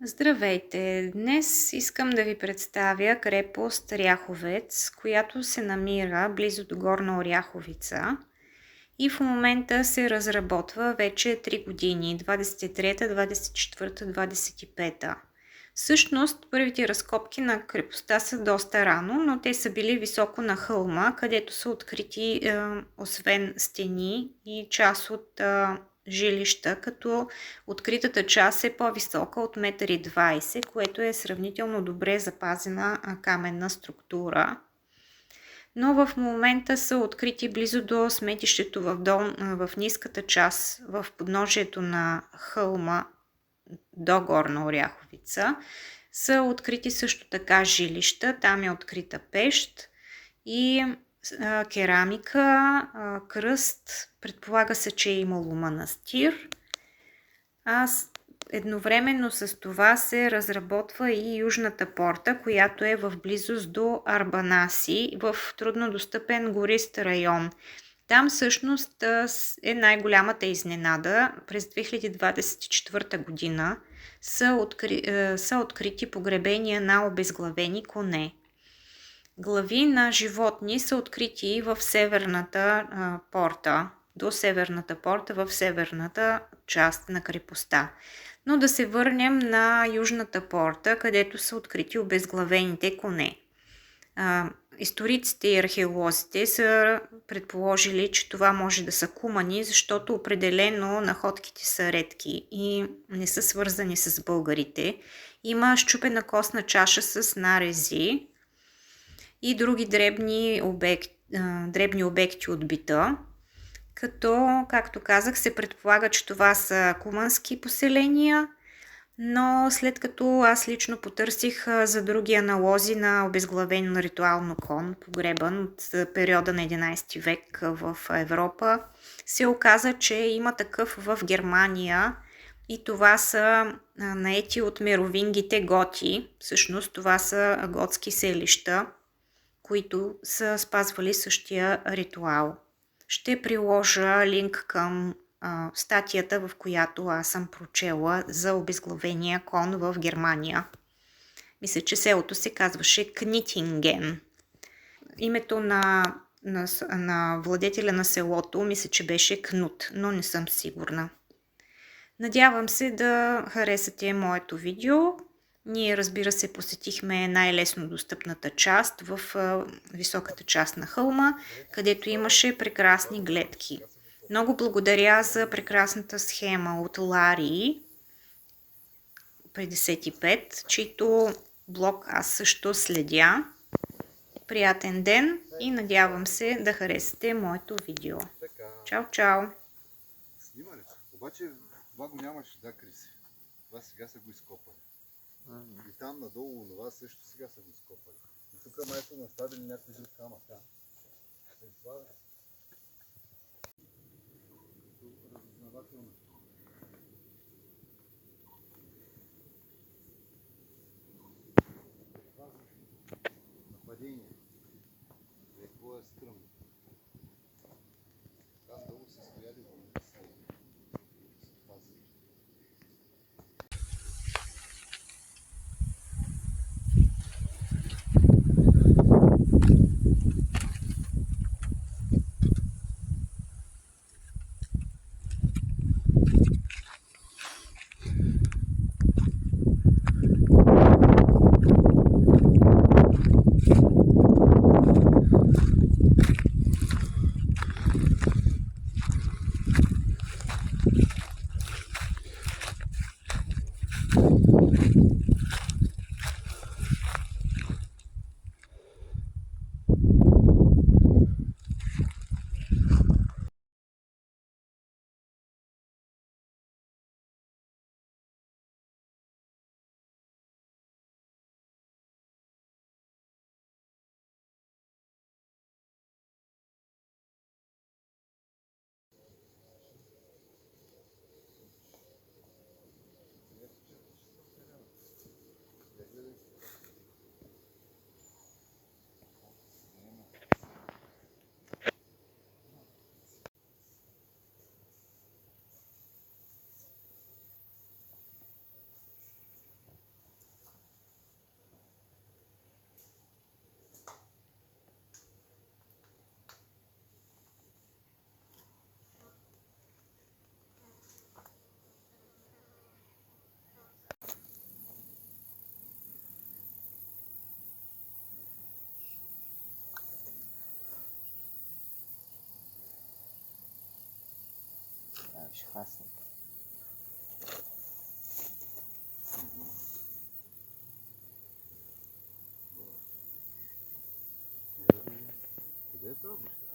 Здравейте! Днес искам да ви представя крепост Ряховец, която се намира близо до Горна Оряховица и в момента се разработва вече 3 години – 23-та, 24-та, 25-та. Всъщност, първите разкопки на крепостта са доста рано, но те са били високо на хълма, където са открити освен стени и част от жилища, като откритата част е по-висока от 1,20 м, което е сравнително добре запазена каменна структура. Но в момента са открити близо до сметището в ниската част, в подножието на хълма до Горна Оряховица. Са открити също така жилища, там е открита пещ и керамика, кръст, предполага се, че е имало манастир. Едновременно с това се разработва и южната порта, която е в близост до Арбанаси, в труднодостъпен горист район. Там всъщност е най-голямата изненада. През 2024 година са открити погребения на обезглавени коне. Глави на животни са открити в северната порта, до северната порта, в северната част на крепостта. Но да се върнем на южната порта, където са открити обезглавените коне. Историците и археолозите са предположили, че това може да са кумани, защото определено находките са редки и не са свързани с българите. Има счупена костна чаша с нарези и други дребни обекти от бита, като, както казах, се предполага, че това са кумански поселения, но след като аз лично потърсих за други аналози на обезглавен ритуално кон, погребан от периода на 11 век в Европа, се оказа, че има такъв в Германия и това са наети от меровингите готи. Всъщност това са готски селища, които са спазвали същия ритуал. Ще приложа линк към статията, в която аз съм прочела за обезглавения кон в Германия. Мисля, че селото се казваше Книтинген. Името на владетеля на селото мисля, че беше Кнут, но не съм сигурна. Надявам се да харесате моето видео. Ние, разбира се, посетихме най-лесно достъпната част в високата част на хълма, където имаше прекрасни гледки. Много благодаря за прекрасната схема от Лари 55, чийто блог аз също следя. Приятен ден и надявам се да харесате моето видео. Чао, чао! Снимане. Обаче това го нямаше, да, Криси. Това сега са го изкопали. И там надолу това също сега са го изкопали. И тук май са наставили някой друг камък. Това разузнавателно. Нападение. Какво е стръмно. Там долу са стояли войници. Виж хасник. Къде е това общо?